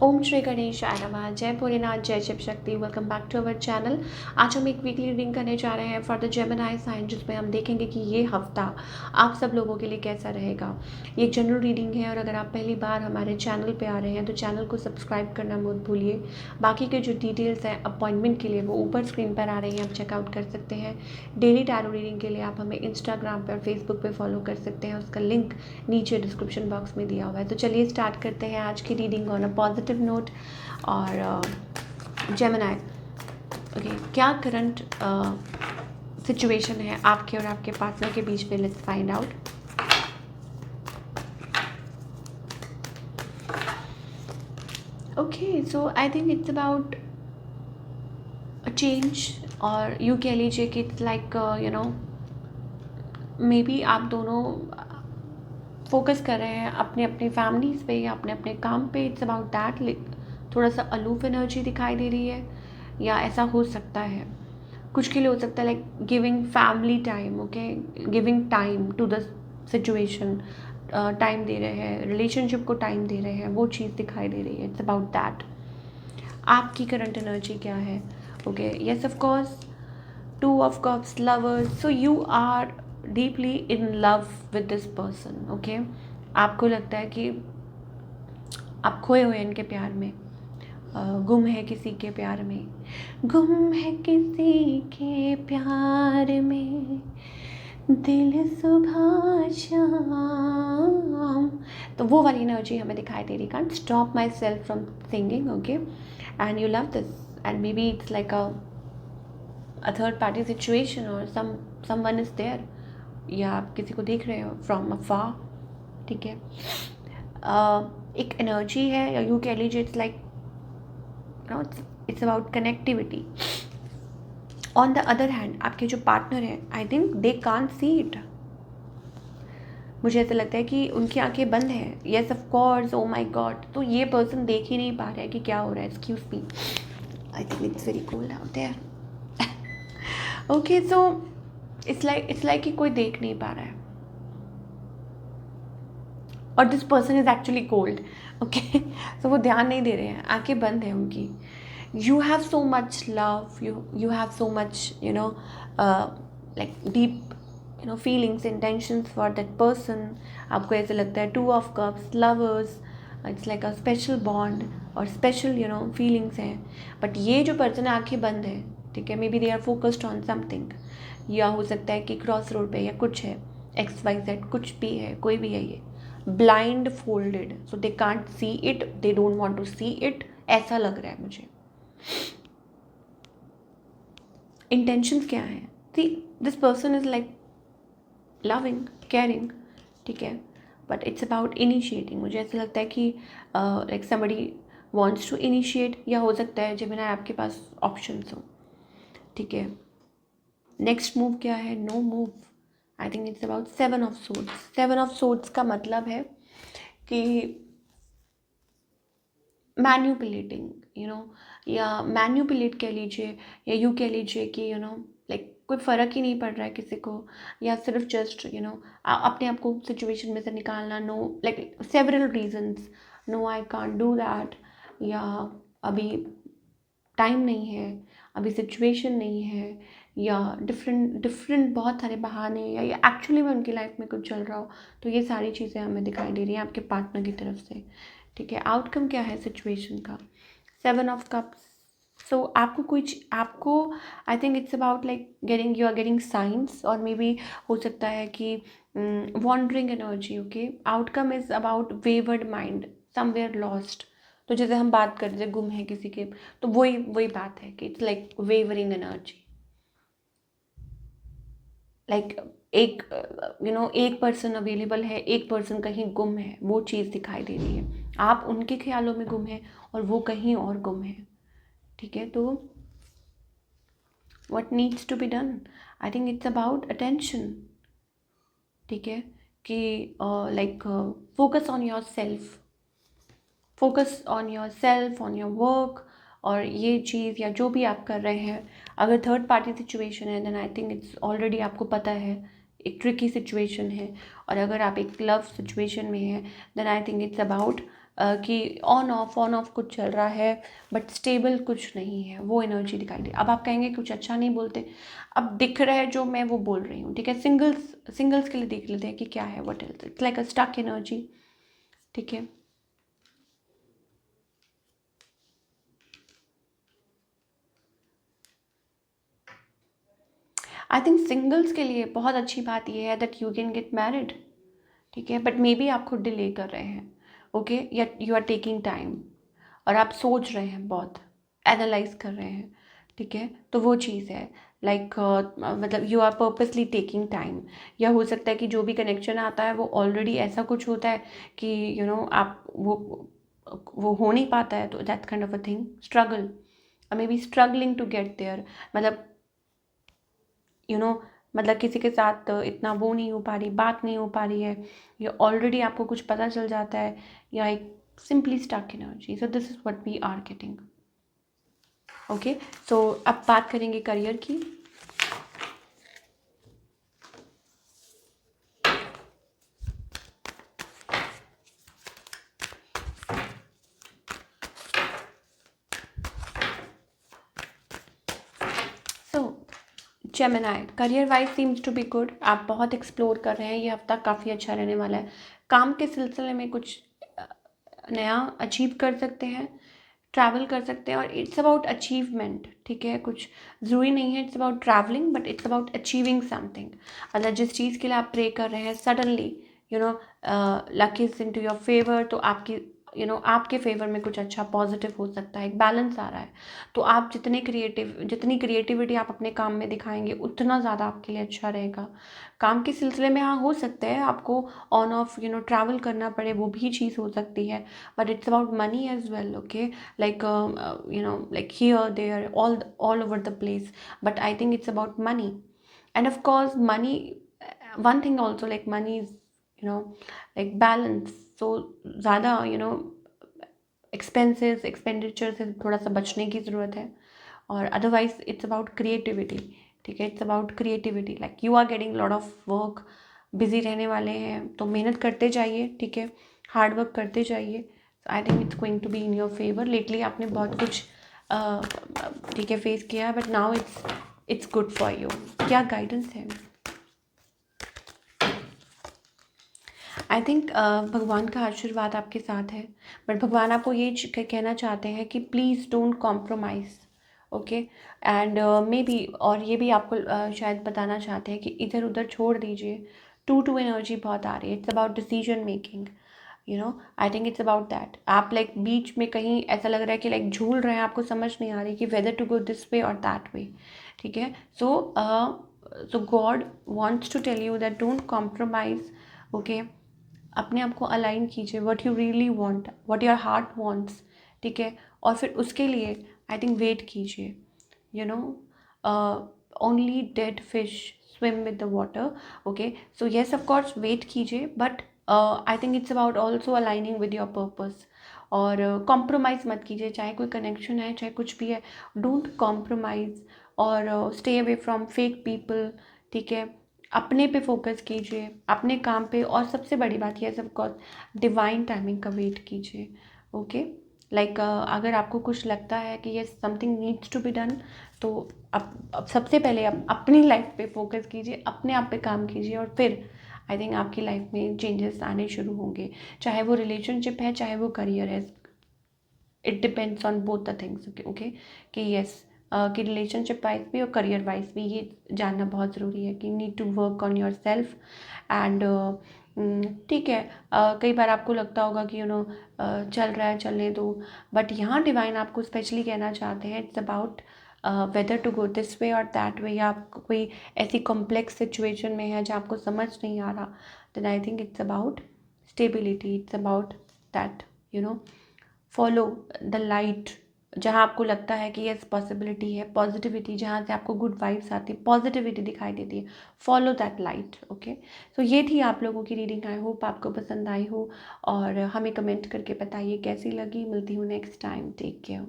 ओम श्री गणेशाय नमः। जय भोलेनाथ, जय Shiv Shakti. Welcome back to our channel. आज हम एक वीकली रीडिंग करने जा रहे हैं फॉर द जेमिनी साइन, जिसमें हम देखेंगे कि ये हफ्ता आप सब लोगों के लिए कैसा रहेगा। ये एक जनरल रीडिंग है और अगर आप पहली बार हमारे चैनल पे आ रहे हैं तो चैनल को सब्सक्राइब करना मत भूलिए। बाकी के जो डिटेल्स हैं अपॉइंटमेंट के लिए वो ऊपर स्क्रीन पर आ रही हैं, आप चेकआउट कर सकते हैं। डेली टैरो रीडिंग के लिए आप हमें इंस्टाग्राम पर, फेसबुक पर फॉलो कर सकते हैं, उसका लिंक नीचे डिस्क्रिप्शन बॉक्स में दिया हुआ है। तो चलिए स्टार्ट करते हैं आज की reading on a positive note. और जेमिनी, ओके, क्या करंट सिचुएशन है आपके और आपके पार्टनर के बीच में? Let's find out. Okay, so I think it's about a change, और यू कह लीजिए कि इट्स लाइक मे बी आप दोनों फोकस कर रहे हैं अपने अपनी फैमिलीज पे या अपने अपने काम पे। It's about that. थोड़ा सा अलूफ एनर्जी दिखाई दे रही है, या ऐसा हो सकता है कुछ के लिए हो सकता है like giving family time, okay, giving time to the situation. Time दे रहे हैं, रिलेशनशिप को टाइम दे रहे हैं, वो चीज़ दिखाई दे रही है। It's about that. आपकी करंट एनर्जी क्या है? Okay, yes of course, two of cups, lovers. So you are deeply in love with this person, okay. आपको लगता है कि आप खोए हुए हैं इनके प्यार में, गुम है किसी के प्यार में, गुम है किसी के प्यार में, दिल सुबह शाम। तो वो वाली एनर्जी हमें दिखाई दे रही। Can't stop my self from singing, okay, and you love this, and may be it's like a third party situation और समवन इज देयर, या आप किसी को देख रहे हो फ्रॉम अफार, ठीक है। एक एनर्जी है, या यू कह लीजिए it's like it's about connectivity. On the other hand आपके जो पार्टनर हैं, I think they can't see it. मुझे ऐसा लगता है कि उनकी आंखें बंद हैं। Yes of course, oh my God, तो ये पर्सन देख ही नहीं पा रहा है कि क्या हो रहा है। Excuse me, I think it's very cold out there. Okay, so it's like कि कोई देख नहीं पा रहा है, और this person is actually cold, okay. So वो ध्यान नहीं दे रहे हैं, आंखें बंद हैं उनकी। you have so much love, you have so much like deep feelings, intentions for that person. आपको ऐसे लगता है two of cups, lovers, it's like a special bond और स्पेशल फीलिंग्स हैं। बट ये जो पर्सन है आंखें बंद है, ठीक है। Maybe they are focused on something, या हो सकता है कि क्रॉस रोड पे या कुछ है, XYZ कुछ भी है, कोई भी है। ये blindfolded, so they can't see it, they don't want to see it, ऐसा लग रहा है मुझे। इंटेंशंस क्या है? See, this person is like loving, caring, ठीक है, बट इट्स अबाउट इनिशिएटिंग। मुझे ऐसा लगता है कि like somebody wants to initiate, या हो सकता है जेमिनी आपके पास ऑप्शंस हो, ठीक है। नेक्स्ट मूव क्या है? No move. I think it's about seven of swords. Seven of swords का मतलब है कि मैन्यूपुलेटिंग, या मैन्यूपुलेट कह लीजिए, या यू कह लीजिए कि लाइक कोई फ़र्क ही नहीं पड़ रहा है किसी को, या सिर्फ जस्ट अपने आप को सिचुएशन में से निकालना। No, like several reasons, no I can't do that, या अभी टाइम नहीं है, अभी सिचुएशन नहीं है, या डिफरेंट डिफरेंट बहुत सारे बहाने, या ये एक्चुअली में उनकी लाइफ में कुछ चल रहा हो। तो ये सारी चीज़ें हमें दिखाई दे रही हैं आपके पार्टनर की तरफ से, ठीक है। आउटकम क्या है सिचुएशन का? Seven of cups. सो आपको कुछ, आपको I think it's about like getting, you are getting science, और मे बी हो सकता है कि wondering energy, okay. Outcome is about wayward mind, somewhere lost. तो जैसे हम बात कर रहे थे गुम है किसी के, तो वही वही बात है कि it's like wavering energy. Like एक एक पर्सन अवेलेबल है, एक पर्सन कहीं गुम है, वो चीज़ दिखाई दे रही है। आप उनके ख्यालों में गुम है और वो कहीं और गुम है, ठीक है। तो what needs to be done? I think it's about attention, ठीक है, कि like focus on yourself, focus on yourself, on your work, और ये चीज़ या जो भी आप कर रहे हैं। अगर थर्ड पार्टी सिचुएशन है then I think it's already आपको पता है एक ट्रिकी सिचुएशन है, और अगर आप एक लव सिचुएशन में हैं then I think it's about कि ऑन ऑफ कुछ चल रहा है बट स्टेबल कुछ नहीं है, वो एनर्जी दिखाई दे। अब आप कहेंगे कुछ अच्छा नहीं बोलते, अब दिख रहा है जो मैं वो बोल रही हूँ, ठीक है। सिंगल्स के लिए देख लेते हैं कि क्या है, what is it's like a stuck energy, ठीक है। आई थिंक सिंगल्स के लिए बहुत अच्छी बात यह है that you can get married, ठीक है। बट मे बी आप खुद डिले कर रहे हैं, ओके, या यू आर टेकिंग टाइम और आप सोच रहे हैं, बहुत एनालाइज कर रहे हैं, ठीक है। तो वो चीज़ है लाइक मतलब you are purposely taking time, या हो सकता है कि जो भी कनेक्शन आता है वो ऑलरेडी ऐसा कुछ होता है कि आप वो हो नहीं पाता है, तो that kind of a thing, struggle, maybe struggling to get there, मतलब यू नो मतलब किसी के साथ इतना वो नहीं हो पा रही, बात नहीं हो पा रही है, या ऑलरेडी आपको कुछ पता चल जाता है, या एक simply stuck energy. So this is what we are getting, okay. So अब बात करेंगे करियर की। So Gemini, career wise seems to be good, आप बहुत एक्सप्लोर कर रहे हैं, ये हफ्ता काफ़ी अच्छा रहने वाला है। काम के सिलसिले में कुछ अ, नया अचीव कर सकते हैं, ट्रैवल कर सकते हैं, और इट्स अबाउट अचीवमेंट, ठीक है। कुछ ज़रूरी नहीं है it's about travelling, but it's about achieving something. मतलब जिस चीज़ के लिए आप प्रे कर रहे हैं, suddenly luck is in to your favour, तो आपकी आपके फेवर में कुछ अच्छा पॉजिटिव हो सकता है, एक बैलेंस आ रहा है। तो आप जितनी क्रिएटिविटी आप अपने काम में दिखाएंगे उतना ज़्यादा आपके लिए अच्छा रहेगा। काम के सिलसिले में हाँ हो सकता है आपको ऑन ऑफ ट्रैवल करना पड़े, वो भी चीज़ हो सकती है, but it's about money as well, okay. Like here, there, all over the place, but I think it's about money. And of course money, one thing also, like money is you know like balance, so ज़्यादा expenditure से थोड़ा सा बचने की ज़रूरत है। और otherwise it's about creativity, ठीक है। It's about creativity, like you are getting lot of work, busy रहने वाले हैं, तो मेहनत करते जाइए, ठीक है, हार्ड वर्क करते जाइए। I think it's going to be in your favour. Lately आपने बहुत कुछ ठीक है फेस किया है, but now it's good for you. क्या गाइडेंस है? आई थिंक भगवान का आशीर्वाद आपके साथ है, बट भगवान आपको ये कहना चाहते हैं कि please don't compromise, okay. And may be, और ये भी आपको शायद बताना चाहते हैं कि इधर उधर छोड़ दीजिए, टू एनर्जी बहुत आ रही है, it's about decision making, I think it's about that. आप लाइक बीच में कहीं ऐसा लग रहा है कि लाइक झूल रहे हैं, आपको समझ नहीं आ रही कि whether to go this way और दैट वे, ठीक है। So God wants to tell you that don't compromise, okay. अपने आप को अलाइन कीजिए, what you really want, what your heart wants, ठीक है। और फिर उसके लिए आई थिंक वेट कीजिए, you know only dead fish swim with the water, okay. So yes of course wait कीजिए, but I think it's about also aligning with your purpose. और compromise मत कीजिए, चाहे कोई कनेक्शन है चाहे कुछ भी है, डोंट कॉम्प्रोमाइज़। और stay away from fake people, ठीक है। अपने पे फोकस कीजिए, अपने काम पे, और सबसे बड़ी बात यह है सबको, डिवाइन टाइमिंग का वेट कीजिए, ओके। लाइक अगर आपको कुछ लगता है कि ये something needs to be done, तो अब सबसे पहले आप अपनी लाइफ पे फोकस कीजिए, अपने आप पे काम कीजिए, और फिर आई थिंक आपकी लाइफ में चेंजेस आने शुरू होंगे, चाहे वो रिलेशनशिप है चाहे वो करियर है। It depends on both the things, okay. कि येस कि रिलेशनशिप वाइज भी और करियर वाइज भी ये जानना बहुत ज़रूरी है कि need to work on yourself. And ठीक है, कई बार आपको लगता होगा कि चल रहा है चलने दो, बट यहाँ डिवाइन आपको स्पेशली कहना चाहते हैं it's about whether to go this way और दैट वे, या आप कोई ऐसी कॉम्प्लेक्स सिचुएशन में है जहाँ आपको समझ नहीं आ रहा, then I think it's about stability, it's about that follow the light. जहाँ आपको लगता है कि यस पॉसिबिलिटी है, पॉजिटिविटी, जहाँ से आपको गुड वाइब्स आती है, पॉजिटिविटी दिखाई देती है, फॉलो दैट लाइट, ओके। सो ये थी आप लोगों की रीडिंग, आई होप आपको पसंद आई हो, और हमें कमेंट करके बताइए कैसी लगी। मिलती हूँ नेक्स्ट टाइम, टेक केयर।